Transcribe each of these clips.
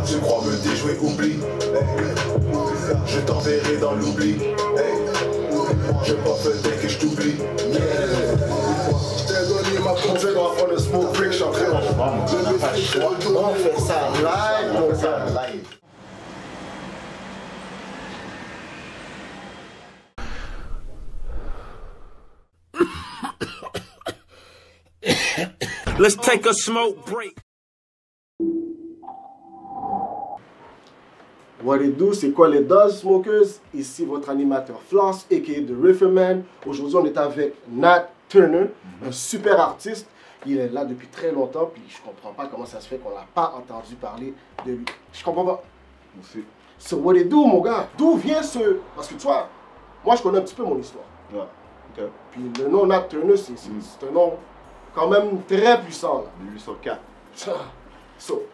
Tu crois me déjouer, oublie. Je t'enverrai dans l'oubli. Je pas fait dès que je t'oublie. Je t'ai donné ma confiance, on va prendre le smoke break, champion. On fait ça live, on fait ça live. Let's take a smoke break. What it do, c'est quoi les Duz Smokers? Ici votre animateur Floss, a.k.a. The Riverman. Aujourd'hui, on est avec Nat Turner, un super artiste. Il est là depuis très longtemps, puis je comprends pas comment ça se fait qu'on n'a pas entendu parler de lui. Je comprends pas. Aussi. So what it do, mon gars? D'où vient ce... Parce que tu vois, moi je connais un petit peu mon histoire. Ouais. Ok. Puis le nom Nat Turner, c'est un nom quand même très puissant. Là. 1804. So,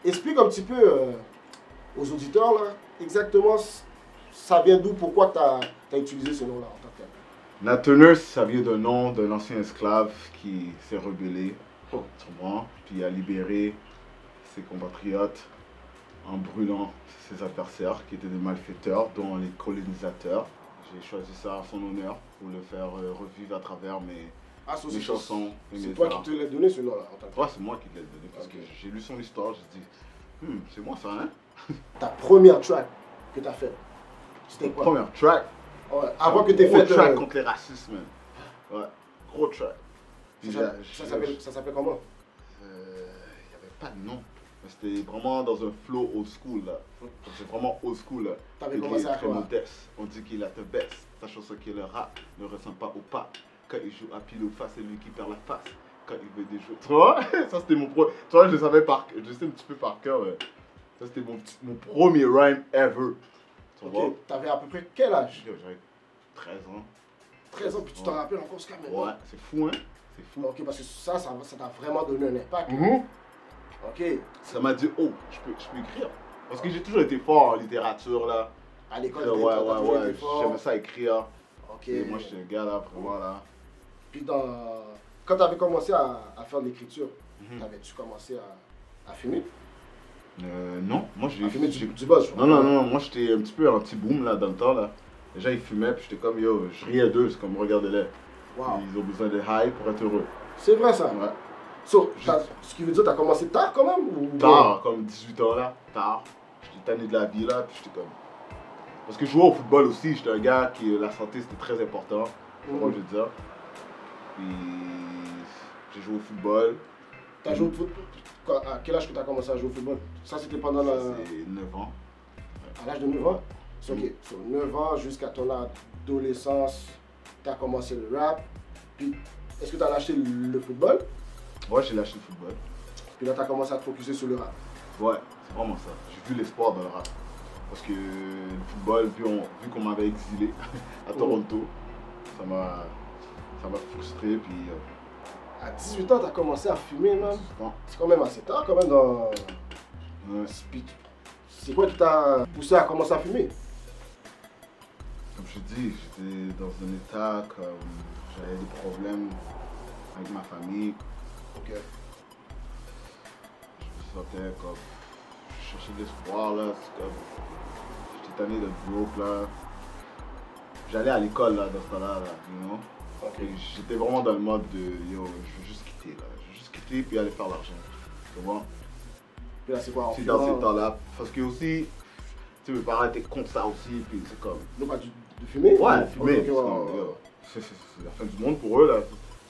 explique un petit peu aux auditeurs, là, exactement, ça vient d'où, pourquoi tu as utilisé ce nom-là en tant que tel. Nat Turner, ça vient d'un nom d'un ancien esclave qui s'est rebellé, puis a libéré ses compatriotes en brûlant ses adversaires qui étaient des malfaiteurs, dont les colonisateurs. J'ai choisi ça à son honneur pour le faire revivre à travers mes chansons. C'est toi qui te l'as donné ce nom-là en tant que Ouais, c'est moi qui l'ai donné parce que j'ai lu son histoire, j'ai dit, c'est moi ça, hein? Ta première track que tu as faite, c'était quoi? Première track. Ouais, avant que tu aies fait fait... track contre les racistes, man. Ouais, gros track. Ça s'appelle comment? Il n'y avait pas de nom. C'était vraiment dans un flow old school là. C'est vraiment old school là. T'avais commencé à très quoi? modeste. On dit qu'il a te baisse. Ta chanson qui est le rap ne ressemble pas au pas. Quand il joue à pile ou face, c'est lui qui perd la face. Quand il veut des jeux. Tu vois? Ça c'était mon pro. Tu vois, je le savais je sais un petit peu par cœur. Ça c'était mon premier rhyme ever. Tu vois? Ok, t'avais à peu près quel âge? J'avais 13 ans. 13 ans, puis tu t'en rappelles encore ce même. Ouais, c'est fou, hein? C'est fou. Ok, parce que ça t'a vraiment donné un impact. Ok. Ça m'a dit, oh, je peux écrire. Parce que j'ai toujours été fort en littérature, là. À l'école, ouais. J'aimais ça écrire. Ok. Et moi, j'étais un gars, là, vraiment, là. Puis, quand tu avais commencé à faire de l'écriture, avais-tu commencé à fumer? Non, moi, j'ai... fumer du buzz, Non, moi, j'étais un petit peu anti-boom, là, dans le temps, là. Les gens, ils fumaient, puis j'étais comme, yo, je riais d'eux, c'est comme, regardez-les. Wow. Ils ont besoin de high pour être heureux. C'est vrai, ça? Ouais. So, ce qui veut dire que tu as commencé tard quand même? Ou... Tard, comme 18 ans là, tard. J'étais tanné de la vie là, puis j'étais comme... Parce que je jouais au football aussi, j'étais un gars qui, la santé c'était très important, comment je veux dire. Puis j'ai joué au football. Tu as joué au football? À quel âge que tu as commencé à jouer au football? Ça c'était pendant la... C'est 9 ans. À l'âge de 9 ans? Ok, so 9 ans jusqu'à ton adolescence, tu as commencé le rap. Puis, est-ce que tu as lâché le football? Ouais, j'ai lâché le football. Puis là, tu as commencé à te focuser sur le rap. Ouais, c'est vraiment ça. J'ai vu l'espoir dans le rap. Parce que le football, vu qu'on m'avait exilé à Toronto, ça m'a frustré. Puis, à 18 ans, tu as commencé à fumer, man. C'est quand même assez tard, quand même, dans... Ouais. C'est quoi qui t'a poussé à commencer à fumer? Comme je dis, j'étais dans un état comme j'avais des problèmes avec ma famille. Ok. Je me sentais comme... Je cherchais de l'espoir là, c'est comme... J'étais tanné de broke là. J'allais à l'école là, dans ce temps-là, you know? Okay. J'étais vraiment dans le mode de yo, je veux juste quitter là. Je veux juste quitter puis aller faire l'argent. Tu vois? Puis là, c'est quoi? C'est dans ces temps-là. Parce que aussi, tu sais, mes parents étaient contre ça aussi, puis c'est comme... Non, pas de fumer? Ouais, fumer. C'est la fin du monde pour eux là.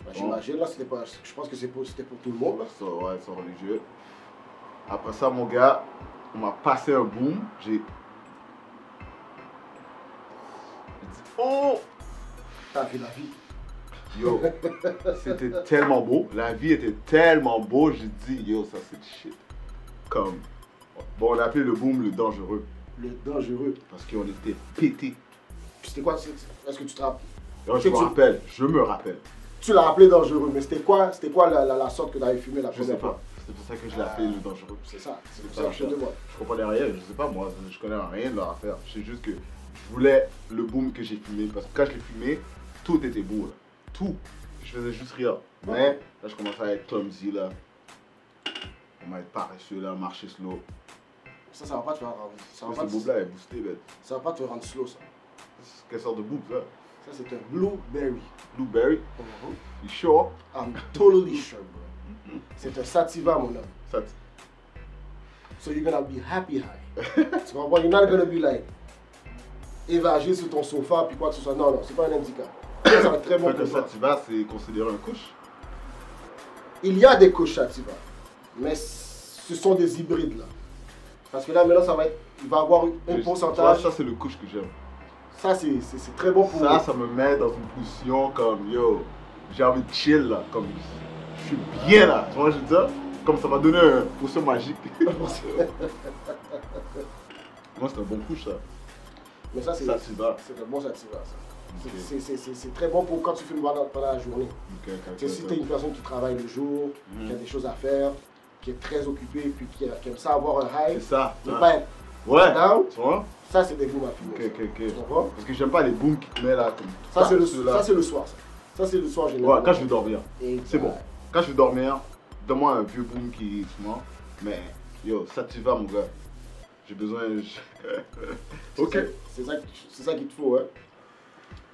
Bah, j'imagine, là, c'était pas... Je pense que c'était pour tout le monde, là. Ouais, c'est religieux. Après ça, mon gars, on m'a passé un boom. J'ai dit, oh! T'as vu la vie. Yo, c'était tellement beau. La vie était tellement beau. J'ai dit, yo, ça c'est shit. Comme, bon, on a appelé le boom le dangereux. Le dangereux. Parce qu'on était pété. C'était quoi? Est-ce que tu te rappelles? Je me rappelle. Tu l'as appelé dangereux, mais c'était quoi la sorte que tu avais fumé la première fois? C'est pour ça que je l'ai appelé le dangereux. C'est ça, c'est pour ça que je te demande. Je comprenais rien, je sais pas moi, je connais rien de leur affaire. C'est juste que je voulais le boom que j'ai fumé, parce que quand je l'ai fumé, tout était beau là. Tout. Je faisais juste rire. Mais là je commençais à être clumsy là. On m'a être paresseux là, marcher slow. Ça va pas te faire rendre. Ça va Mais pas ce te- boob-là est boosté, bête. ça va pas te rendre slow, ça. Quelle sorte de boob, ça? Ça, c'est un blueberry. Blueberry? Mhm. You sure? I'm totally sure, bro. C'est un sativa, mon homme. Ça, So you're gonna be happy high. Tu comprends? You're not gonna be like évagé sur ton sofa puis quoi que ce soit. Non, non, c'est pas un handicap. Ça va être très bon fait que pour toi. sativa, c'est considéré un couche. Il y a des couches sativa, mais ce sont des hybrides là. Parce que là maintenant ça va être, il va avoir un pourcentage. Ça, c'est le couche que j'aime. Ça c'est très bon pour Ça me met dans une position comme yo, j'ai envie de chill là, comme je suis bien là, tu vois, je veux dire, comme ça m'a donné une potion magique. Moi, c'est un bon couche ça. Mais ça c'est Sativa. c'est un bon sativa ça. Ok. C'est très bon pour quand tu fumes pendant la journée. Ok, ok, Tu sais, si tu es une personne qui travaille le jour, qui a des choses à faire, qui est très occupée, puis qui aime ça avoir un high, C'est ça. ne hein. pas être Ouais. down, Tu vois? ça c'est des booms à fumer. Ok, ok, Tu ok. comprends? Parce que j'aime pas les booms qui te mettent là comme Ça c'est ceux-là. le soir. Ça c'est le soir Ouais, généralement. quand je veux dormir. Exact. C'est bon. Quand je veux dormir, donne-moi un vieux boom qui est souvent. Mais yo, sativa mon gars. J'ai besoin. Ok. C'est ça qu'il te faut, hein.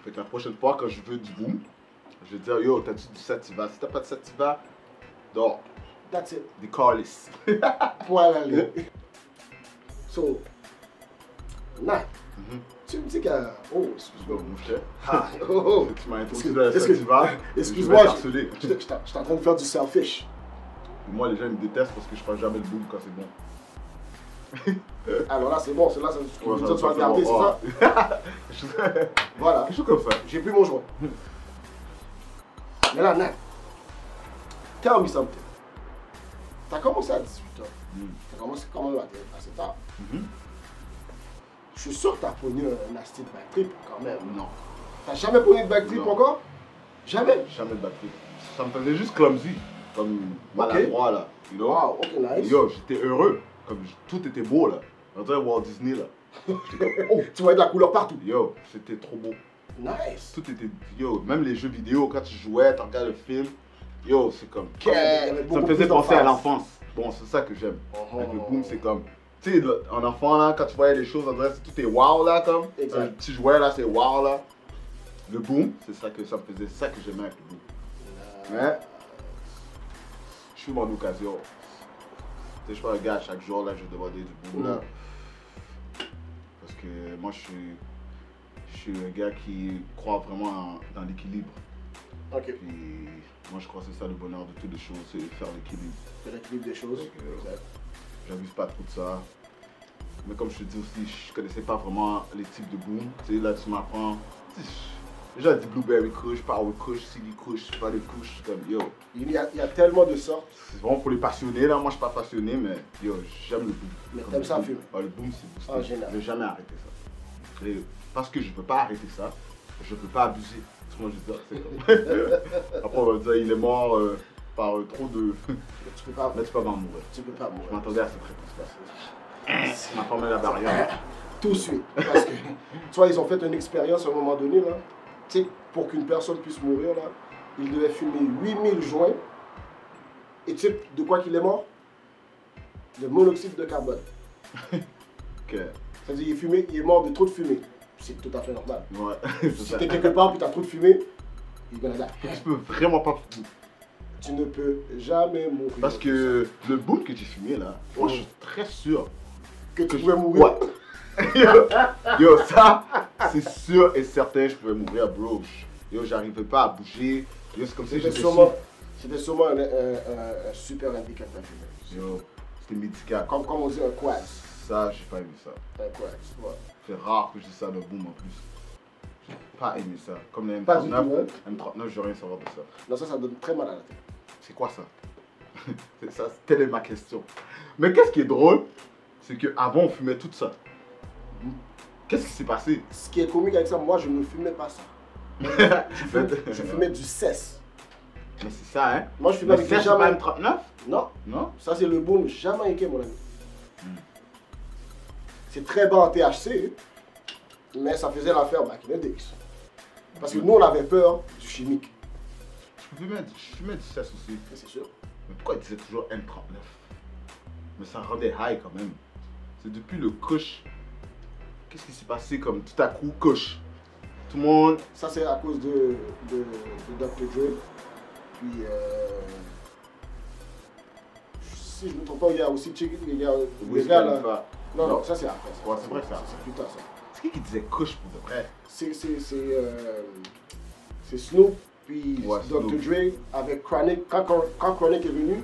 Fait que la prochaine fois, quand je veux du boom, je vais dire yo, t'as-tu du sativa? Si t'as pas de sativa, dors. That's it. Des Carlis. Point à la ligne. So, Nat, tu me dis que... Oh, excuse-moi. Bon, mon cher. Ah, oh, Tu m'as introduit Excuse- dans la excuse- sativa. excuse-moi, Je vais t'harceler. j'étais en train de faire du selfish. Moi, les gens ils me détestent parce que je fais jamais le boom quand c'est bon. Alors là, c'est bon, c'est là, ça, tu Ouais, veux dire, tu vas c'est garder, bon. c'est ça? Voilà, Quelque chose comme ça. j'ai plus mon joint. Mais là, Nat, tell me something. T'as commencé à 18 ans. T'as commencé quand même assez tard. Je suis sûr que t'as pogné un acide back trip quand même. Non. T'as jamais pogné de back trip Non. encore? Jamais? Jamais de batterie. Ça me faisait juste clumsy. Comme maladroit là. You know? Wow, ok, nice. Yo, j'étais heureux. Comme tout était beau là. On dirait Walt Disney là. Oh, tu vois de la couleur partout. Yo, c'était trop beau. Nice. Tout était. Yo, même les jeux vidéo, quand tu jouais, tu regardes le film. Yo, c'est comme. Il y avait Ça beaucoup me faisait plus penser à d'emphase. l'enfance. Bon, c'est ça que j'aime. Oh. Avec le boom, c'est comme. Tu sais, en enfant là, quand tu voyais les choses, on dirait que tout est wow là, comme. Exact. Un petit jouet là, c'est wow là. Le boom, c'est ça que ça me faisait. C'est ça que j'aimais avec le boom. Mais. Je suis en occasion. Tu sais, je suis pas un gars, chaque jour là, je demandais du boom là. Parce que moi, je suis un gars qui croit vraiment dans l'équilibre. Ok. Puis moi, je crois que c'est ça le bonheur de toutes les choses, c'est faire l'équilibre. C'est l'équilibre des choses. Exact. J'abuse pas trop de ça. Mais comme je te dis aussi, je connaissais pas vraiment les types de boom. Tu sais, là, tu m'apprends. Déjà, dit Blueberry Kush, Power Kush, CD Kush, pas les Kush, comme yo. Il y a tellement de sortes. C'est vraiment pour les passionnés là. Moi, je suis pas passionné, mais yo, j'aime le boom. Mais Comme t'aimes le ça boom. fumer? Ouais, le boom, c'est boosté. En général. Je vais jamais arrêter ça. Et parce que je peux pas arrêter ça, je peux pas abuser. Parce que moi, je dis, c'est comme. Après, on va dire, il est mort par trop de. Tu peux pas, Mais tu peux pas mourir. tu peux pas Je mourir. m'attendais à cette réponse-là. Tu m'as formé la barrière. Tout de suite. Parce que, tu vois, ils ont fait une expérience à un moment donné, là. Tu sais, pour qu'une personne puisse mourir, là, il devait fumer 8000 joints. Et tu sais de quoi qu'il est mort? De monoxyde de carbone. Ok. C'est-à-dire, il est mort de trop de fumée. C'est tout à fait normal. Ouais, c'est Si ça. t'es quelque part et t'as trop de fumée, il va là. Tu peux vraiment pas fumer. Tu ne peux jamais mourir. Parce que le boom que j'ai fumé là, moi je suis très sûr Que tu que pouvais mourir. Ouais. Yo, ça, c'est sûr et certain, je pouvais mourir, bro. Yo, j'arrivais pas à bouger. Yo, c'est comme si C'était j'étais sûrement un super handicap à fumer. Yo, c'était médical. Comme on dit un quads. Ça, j'ai pas aimé ça. Un quads, ouais. C'est rare que je dise ça de boom en plus. J'ai pas aimé ça. Comme les Pas du M39, tout, M39, je veux rien savoir de ça. Non, ça donne très mal à la tête. C'est quoi ça? C'est ça, telle est ma question. Mais qu'est-ce qui est drôle, c'est qu'avant on fumait tout ça. Qu'est-ce qui s'est passé? Ce qui est comique avec ça, moi, je ne fumais pas ça. Je fumais du cesse. Mais c'est ça, hein? Moi, je fumais Mais avec c'est des pas Jamaïcains. M39? Non, Non? ça, c'est le boom jamaïcain, mon ami. C'est très bas en THC, mais ça faisait l'affaire back in the days. Parce que nous, on avait peur du chimique. Je fumais du cesse aussi. C'est sûr. Mais pourquoi il disait toujours M39? Mais ça rendait high quand même. c'est depuis le Kush. Qu'est-ce qui s'est passé comme tout à coup Kush? Tout le monde. Ça, c'est à cause de Dr. Dre. Puis, si je ne me trompe pas, il y a aussi il y a Wiz les gars là. Khalifa. Non, ça c'est après. Ça. Ouais, c'est vrai que ça. C'est plus tard ça. C'est qui disait Kush pour de vrai? C'est Snoop puis Ouais, Dr. Snoop. Dre avec Chronic. Quand Chronic est venu,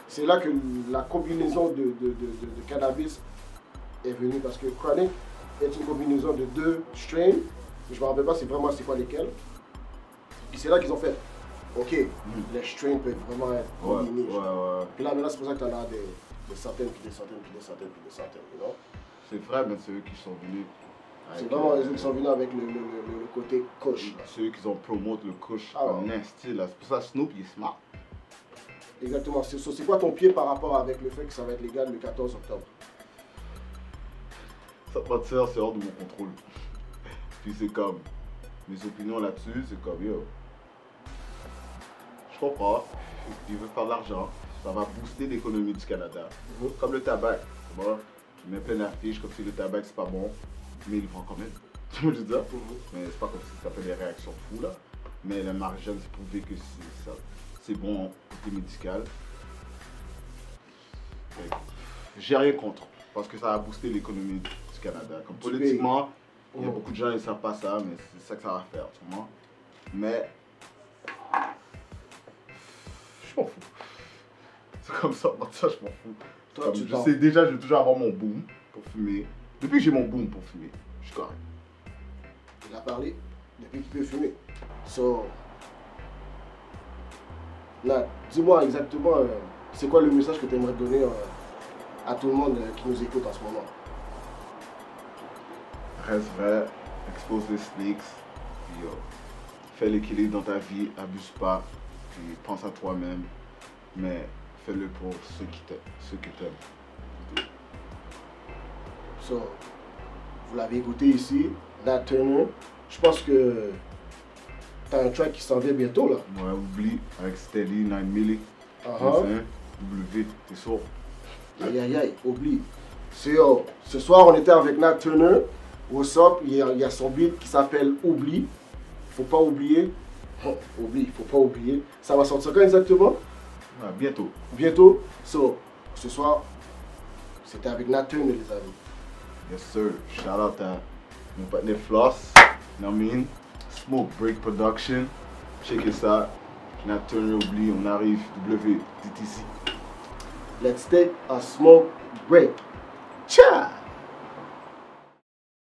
c'est là que la combinaison de cannabis est venue parce que Chronic est une combinaison de 2 strains. Je ne me rappelle pas c'est quoi lesquels. Puis c'est là qu'ils ont fait, ok, les strains peuvent vraiment être Ouais, combinés. ouais. Puis là, maintenant, c'est pour ça que tu en as des centaines, puis des centaines, puis des centaines, puis des centaines, you know? C'est vrai, mais c'est eux qui sont venus. C'est vraiment eux qui sont venus avec le côté Kush. C'est eux qui ont promoté le Kush Ah ouais. comme un style. C'est pour ça que Snoop il est smart. Exactement. C'est quoi ton pied par rapport avec le fait que ça va être légal le 14 octobre? Ça va te faire, c'est hors de mon contrôle. Puis c'est comme, mes opinions là-dessus, c'est comme, yo, je comprends, ils veulent faire de l'argent, ça va booster l'économie du Canada. Comme le tabac, tu vois, tu mets plein d'affiches comme si le tabac c'est pas bon, mais ils le vendent quand même. Tu vois ce que je veux dire? Mais c'est pas comme si ça fait des réactions fous là. Mais le margine, c'est prouvé que c'est bon côté médical. J'ai rien contre, parce que ça va booster l'économie du Canada. Comme politiquement, il y a beaucoup de gens qui ne savent pas ça, mais c'est ça que ça va faire, tu vois. Mais je m'en fous. C'est comme ça, je m'en fous. Toi, Comme, tu je sais déjà, je vais toujours avoir mon boom pour fumer. Depuis que j'ai mon boom pour fumer, je suis correct. Il a parlé depuis qu'il peut fumer. So, là, dis-moi exactement, c'est quoi le message que tu aimerais donner à tout le monde qui nous écoute en ce moment? Reste vrai, expose les snakes, puis fais l'équilibre dans ta vie, abuse pas, puis pense à toi-même, mais fais-le pour ceux qui t'aiment. So, vous l'avez écouté ici, Nat Turner. Je pense que tu as un track qui s'en vient bientôt là. Ouais, oublie, avec Steady, 9 milli, Uh-huh. W, t'es sourd. Aïe aïe aïe, oublie. Ce soir, on était avec Nat Turner. What's up? Il y a son beat qui s'appelle Oublie. Faut pas oublier. Oh, oublie, faut pas oublier. Ça va sortir quand exactement? Ouais, bientôt. Bientôt. So, ce soir, c'était avec Nat Turner, les amis. Yes sir, shout out à mon partenaire Floss, you know what I mean? Smoke Break Production, checkez ça. Nat Turner oublie, on arrive, WTTC. Let's take a smoke break. Ciao!